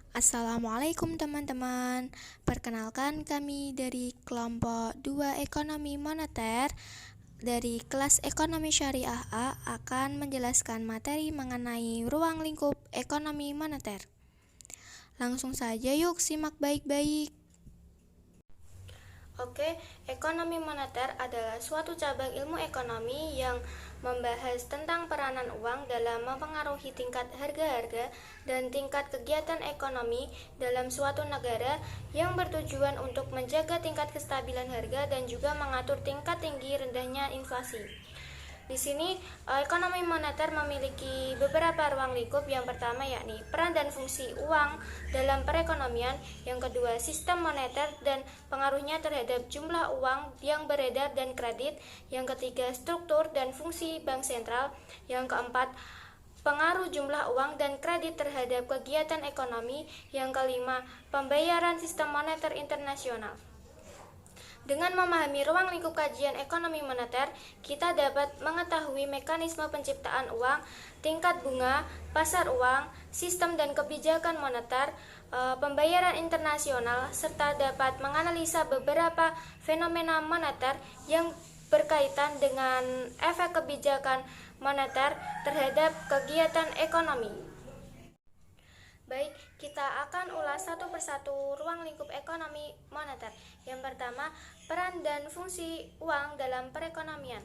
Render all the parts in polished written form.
Assalamualaikum teman-teman. Perkenalkan kami dari kelompok 2 Ekonomi Moneter dari kelas Ekonomi Syariah A akan menjelaskan materi mengenai ruang lingkup ekonomi moneter. Langsung saja yuk simak baik-baik. Oke, ekonomi moneter adalah suatu cabang ilmu ekonomi yang membahas tentang peranan uang dalam mempengaruhi tingkat harga-harga dan tingkat kegiatan ekonomi dalam suatu negara yang bertujuan untuk menjaga tingkat kestabilan harga dan juga mengatur tingkat tinggi rendahnya inflasi. Di sini, ekonomi moneter memiliki beberapa ruang lingkup. Yang pertama yakni peran dan fungsi uang dalam perekonomian. Yang kedua, sistem moneter dan pengaruhnya terhadap jumlah uang yang beredar dan kredit. Yang ketiga, struktur dan fungsi bank sentral. Yang keempat, pengaruh jumlah uang dan kredit terhadap kegiatan ekonomi. Yang kelima, pembayaran sistem moneter internasional. Dengan memahami ruang lingkup kajian ekonomi moneter, kita dapat mengetahui mekanisme penciptaan uang, tingkat bunga, pasar uang, sistem dan kebijakan moneter, pembayaran internasional, serta dapat menganalisa beberapa fenomena moneter yang berkaitan dengan efek kebijakan moneter terhadap kegiatan ekonomi. Baik, kita akan ulas satu persatu ruang lingkup ekonomi moneter. Yang pertama, peran dan fungsi uang dalam perekonomian.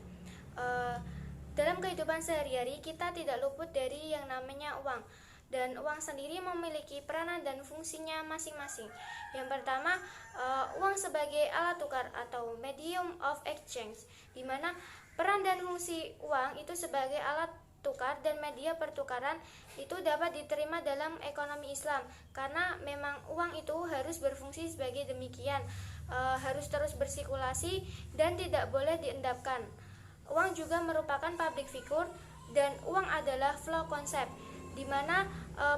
Dalam kehidupan sehari-hari, kita tidak luput dari yang namanya uang. Dan uang sendiri memiliki peranan dan fungsinya masing-masing. Yang pertama, uang sebagai alat tukar atau medium of exchange, di mana peran dan fungsi uang itu sebagai alat tukar dan media pertukaran itu dapat diterima dalam ekonomi Islam, karena memang uang itu harus berfungsi sebagai demikian, harus terus bersirkulasi dan tidak boleh diendapkan. Uang juga merupakan public figure dan uang adalah flow konsep, di mana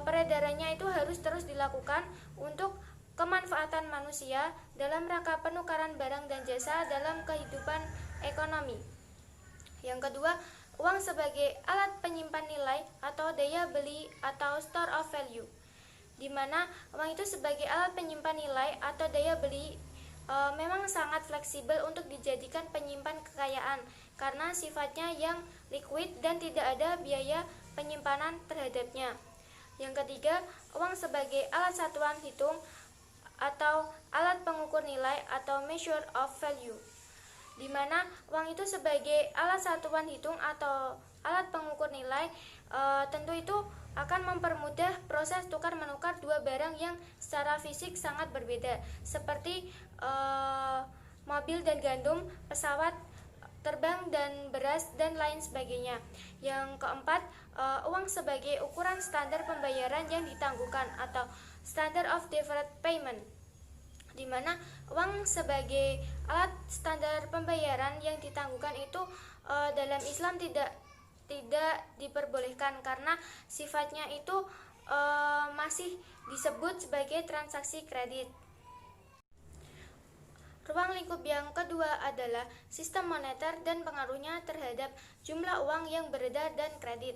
peredarannya itu harus terus dilakukan untuk kemanfaatan manusia dalam rangka penukaran barang dan jasa dalam kehidupan ekonomi. Yang kedua, uang sebagai alat penyimpan nilai atau daya beli atau store of value, di mana uang itu sebagai alat penyimpan nilai atau daya beli memang sangat fleksibel untuk dijadikan penyimpan kekayaan karena sifatnya yang liquid dan tidak ada biaya penyimpanan terhadapnya. Yang ketiga, uang sebagai alat satuan hitung atau alat pengukur nilai atau measure of value, di mana uang itu sebagai alat satuan hitung atau alat pengukur nilai, tentu itu akan mempermudah proses tukar-menukar dua barang yang secara fisik sangat berbeda, seperti mobil dan gandum, pesawat terbang dan beras, dan lain sebagainya. Yang keempat, uang sebagai ukuran standar pembayaran yang ditangguhkan atau standard of deferred payment, di mana uang sebagai alat standar pembayaran yang ditangguhkan itu dalam Islam tidak diperbolehkan karena sifatnya itu masih disebut sebagai transaksi kredit. Ruang lingkup yang kedua adalah sistem moneter dan pengaruhnya terhadap jumlah uang yang beredar dan kredit,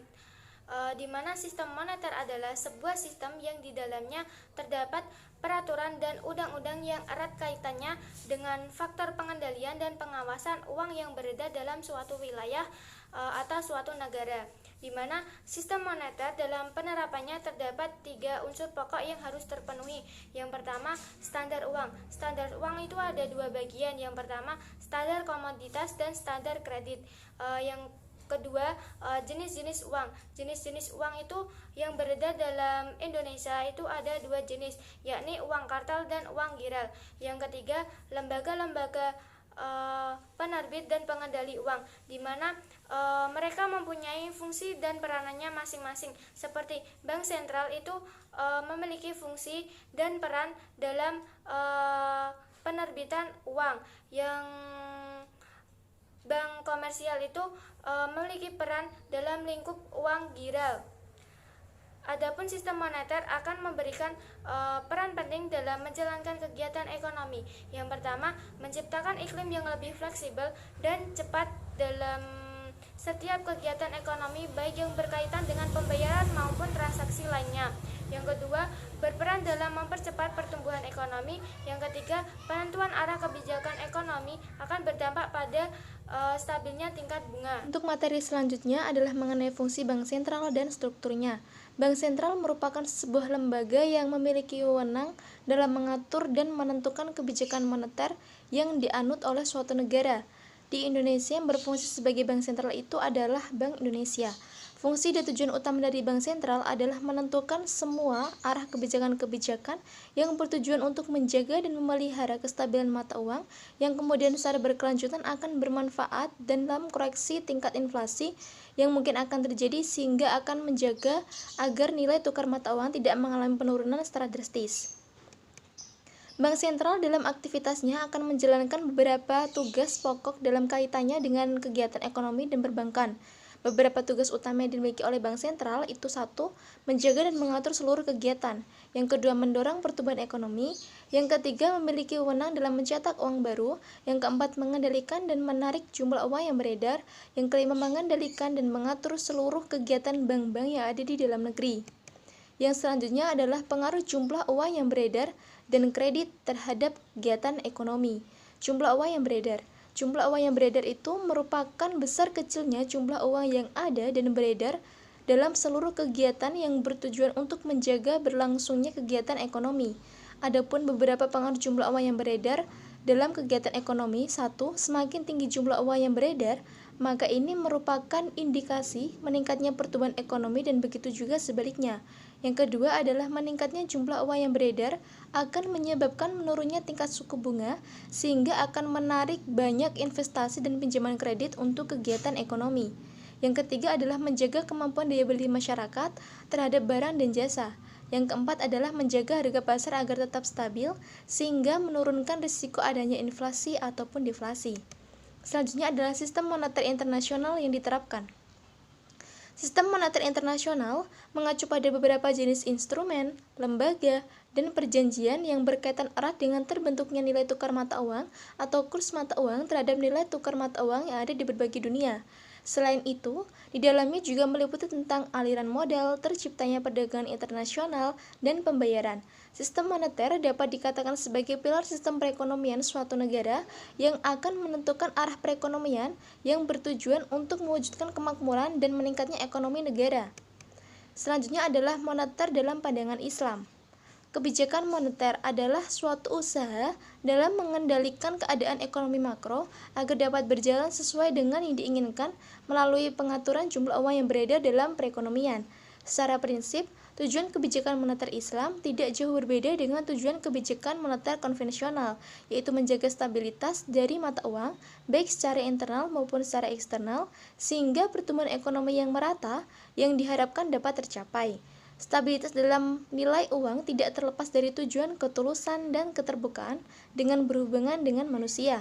di mana sistem moneter adalah sebuah sistem yang di dalamnya terdapat peraturan dan undang-undang yang erat kaitannya dengan faktor pengendalian dan pengawasan uang yang beredar dalam suatu wilayah atau suatu negara, di mana sistem moneter dalam penerapannya terdapat 3 unsur pokok yang harus terpenuhi. Yang pertama, standar uang. Standar uang itu ada 2 bagian. Yang pertama, standar komoditas dan standar kredit. Yang kedua, jenis-jenis uang. Jenis-jenis uang itu yang beredar dalam Indonesia itu ada 2 jenis, yakni uang kartal dan uang giral. Yang ketiga, lembaga-lembaga penerbit dan pengendali uang, di mana mereka mempunyai fungsi dan peranannya masing-masing. Seperti bank sentral itu memiliki fungsi dan peran dalam penerbitan uang, yang bank komersial itu memiliki peran dalam lingkup uang giral. Adapun sistem moneter akan memberikan peran penting dalam menjalankan kegiatan ekonomi. Yang pertama, menciptakan iklim yang lebih fleksibel dan cepat dalam setiap kegiatan ekonomi, baik yang berkaitan dengan pembayaran maupun transaksi lainnya. Yang kedua, berperan dalam mempercepat pertumbuhan ekonomi. Yang ketiga, penentuan arah kebijakan ekonomi akan berdampak pada stabilnya tingkat bunga. Untuk materi selanjutnya adalah mengenai fungsi bank sentral dan strukturnya. Bank sentral merupakan sebuah lembaga yang memiliki wewenang dalam mengatur dan menentukan kebijakan moneter yang dianut oleh suatu negara. Di Indonesia, yang berfungsi sebagai bank sentral itu adalah Bank Indonesia. Fungsi dan tujuan utama dari bank sentral adalah menentukan semua arah kebijakan-kebijakan yang bertujuan untuk menjaga dan memelihara kestabilan mata uang yang kemudian secara berkelanjutan akan bermanfaat dalam koreksi tingkat inflasi yang mungkin akan terjadi, sehingga akan menjaga agar nilai tukar mata uang tidak mengalami penurunan secara drastis. Bank sentral dalam aktivitasnya akan menjalankan beberapa tugas pokok dalam kaitannya dengan kegiatan ekonomi dan perbankan. Beberapa tugas utama yang dimiliki oleh bank sentral itu: 1. Menjaga dan mengatur seluruh kegiatan. Yang kedua, mendorong pertumbuhan ekonomi. Yang ketiga, memiliki wewenang dalam mencetak uang baru. Yang keempat, mengendalikan dan menarik jumlah uang yang beredar. Yang kelima, mengendalikan dan mengatur seluruh kegiatan bank-bank yang ada di dalam negeri. Yang selanjutnya adalah pengaruh jumlah uang yang beredar dan kredit terhadap kegiatan ekonomi. Jumlah uang yang beredar. Jumlah uang yang beredar itu merupakan besar kecilnya jumlah uang yang ada dan beredar dalam seluruh kegiatan yang bertujuan untuk menjaga berlangsungnya kegiatan ekonomi. Adapun beberapa pengaruh jumlah uang yang beredar dalam kegiatan ekonomi: 1. Semakin tinggi jumlah uang yang beredar, maka ini merupakan indikasi meningkatnya pertumbuhan ekonomi, dan begitu juga sebaliknya. Yang kedua adalah meningkatnya jumlah uang yang beredar akan menyebabkan menurunnya tingkat suku bunga, sehingga akan menarik banyak investasi dan pinjaman kredit untuk kegiatan ekonomi. Yang ketiga adalah menjaga kemampuan daya beli masyarakat terhadap barang dan jasa. Yang keempat adalah menjaga harga pasar agar tetap stabil, sehingga menurunkan risiko adanya inflasi ataupun deflasi. Selanjutnya adalah sistem moneter internasional yang diterapkan. Sistem moneter internasional mengacu pada beberapa jenis instrumen, lembaga, dan perjanjian yang berkaitan erat dengan terbentuknya nilai tukar mata uang atau kurs mata uang terhadap nilai tukar mata uang yang ada di berbagai dunia. Selain itu, di dalamnya juga meliputi tentang aliran modal, terciptanya perdagangan internasional, dan pembayaran. Sistem moneter dapat dikatakan sebagai pilar sistem perekonomian suatu negara yang akan menentukan arah perekonomian yang bertujuan untuk mewujudkan kemakmuran dan meningkatnya ekonomi negara. Selanjutnya adalah moneter dalam pandangan Islam. Kebijakan moneter adalah suatu usaha dalam mengendalikan keadaan ekonomi makro agar dapat berjalan sesuai dengan yang diinginkan melalui pengaturan jumlah uang yang beredar dalam perekonomian. Secara prinsip, tujuan kebijakan moneter Islam tidak jauh berbeda dengan tujuan kebijakan moneter konvensional, yaitu menjaga stabilitas dari mata uang, baik secara internal maupun secara eksternal, sehingga pertumbuhan ekonomi yang merata yang diharapkan dapat tercapai. Stabilitas dalam nilai uang tidak terlepas dari tujuan ketulusan dan keterbukaan dengan berhubungan dengan manusia.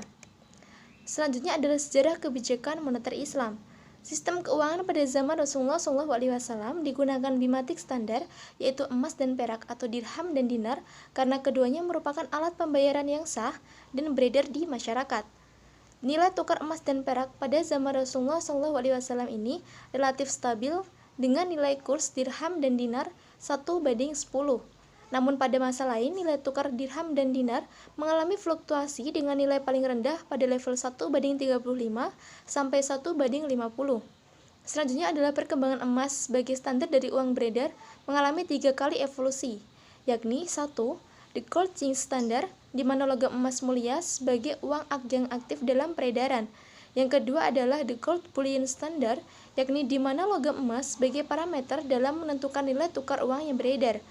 Selanjutnya adalah sejarah kebijakan moneter Islam. Sistem keuangan pada zaman Rasulullah SAW digunakan bimatik standar, yaitu emas dan perak atau dirham dan dinar, karena keduanya merupakan alat pembayaran yang sah dan beredar di masyarakat. Nilai tukar emas dan perak pada zaman Rasulullah SAW ini relatif stabil dengan nilai kurs dirham dan dinar 1:10. Namun pada masa lain, nilai tukar dirham dan dinar mengalami fluktuasi dengan nilai paling rendah pada level 1:35 sampai 1:50. Selanjutnya adalah perkembangan emas sebagai standar dari uang beredar mengalami 3 kali evolusi, yakni 1. The Gold Chain Standard, di mana logam emas mulia sebagai uang yang aktif dalam peredaran. Yang kedua adalah The Gold Bullion Standard, yakni di mana logam emas sebagai parameter dalam menentukan nilai tukar uang yang beredar.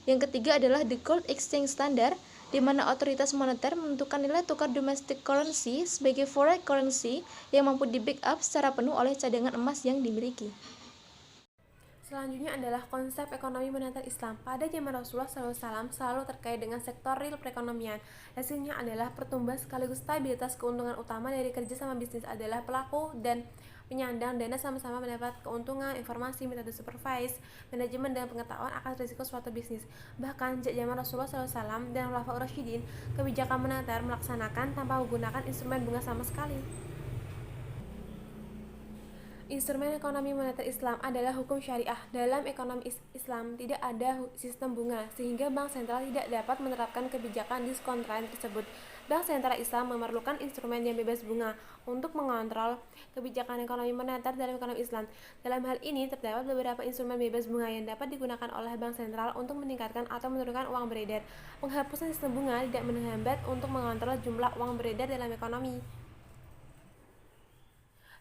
Yang ketiga adalah The Gold Exchange Standard, di mana otoritas moneter menentukan nilai tukar domestic currency sebagai foreign currency yang mampu di-backup secara penuh oleh cadangan emas yang dimiliki. Selanjutnya adalah konsep ekonomi moneter Islam. Pada zaman Rasulullah SAW selalu terkait dengan sektor real perekonomian. Hasilnya adalah pertumbuhan sekaligus stabilitas. Keuntungan utama dari kerja sama bisnis adalah pelaku dan penyandang dana sama-sama mendapat keuntungan, informasi, metode supervise, manajemen, dan pengetahuan akan risiko suatu bisnis. Bahkan sejak zaman Rasulullah SAW dan Khulafaur Rasyidin, kebijakan moneter melaksanakan tanpa menggunakan instrumen bunga sama sekali. Instrumen ekonomi moneter Islam adalah hukum syariah. Dalam ekonomi Islam tidak ada sistem bunga, sehingga bank sentral tidak dapat menerapkan kebijakan diskon lain tersebut. Bank sentral Islam memerlukan instrumen yang bebas bunga untuk mengontrol kebijakan ekonomi moneter dalam ekonomi Islam. Dalam hal ini terdapat beberapa instrumen bebas bunga yang dapat digunakan oleh bank sentral untuk meningkatkan atau menurunkan uang beredar. Penghapusan sistem bunga tidak menghambat untuk mengontrol jumlah uang beredar dalam ekonomi.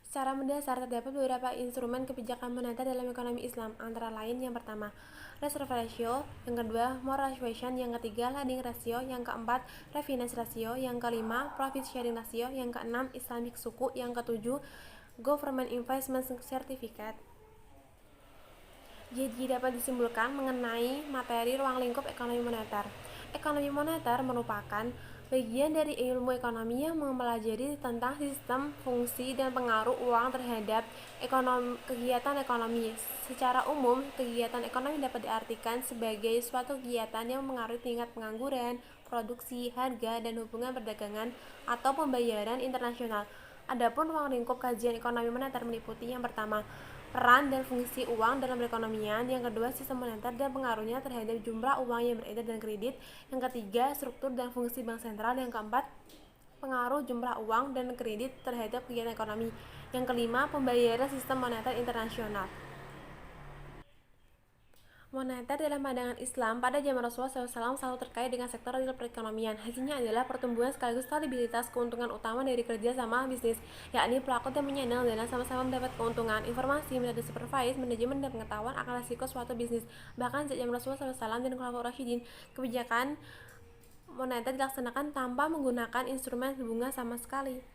Secara mendasar, terdapat beberapa instrumen kebijakan moneter dalam ekonomi Islam, antara lain yang pertama, reserve ratio, yang kedua, moral suasion, yang ketiga, lending ratio, yang keempat, refinance ratio, yang kelima, profit sharing ratio, yang keenam, Islamic suku, yang ketujuh, government investment certificate. Jadi dapat disimpulkan mengenai materi ruang lingkup ekonomi moneter. Ekonomi moneter merupakan bagian dari ilmu ekonomi yang mempelajari tentang sistem, fungsi, dan pengaruh uang terhadap kegiatan ekonomi. Secara umum, kegiatan ekonomi dapat diartikan sebagai suatu kegiatan yang mempengaruhi tingkat pengangguran, produksi, harga, dan hubungan perdagangan atau pembayaran internasional. Adapun ruang lingkup kajian ekonomi moneter meliputi yang pertama, peran dan fungsi uang dalam perekonomian, yang kedua, sistem moneter dan pengaruhnya terhadap jumlah uang yang beredar dan kredit, yang ketiga, struktur dan fungsi bank sentral, yang keempat, pengaruh jumlah uang dan kredit terhadap kegiatan ekonomi, yang kelima, pembayaran sistem moneter internasional. Moneter dalam pandangan Islam pada zaman Rasulullah SAW selalu terkait dengan sektor real perekonomian. Hasilnya adalah pertumbuhan sekaligus stabilitas keuntungan utama dari kerja sama bisnis, yakni pelaku dan penyandang dana sama-sama mendapat keuntungan. Informasi, metode supervise, manajemen, dan pengetahuan akan resiko suatu bisnis. Bahkan sejak zaman Rasulullah SAW dan Khulafaur Rasyidin, kebijakan moneter dilaksanakan tanpa menggunakan instrumen bunga sama sekali.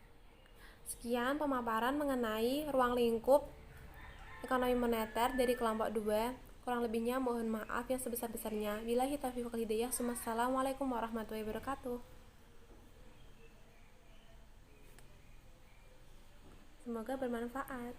Sekian pemaparan mengenai ruang lingkup ekonomi moneter dari kelompok 2. Kurang lebihnya mohon maaf yang sebesar-besarnya. Billahi taufiq wal hidayah. Wassalamualaikum warahmatullahi wabarakatuh. Semoga bermanfaat.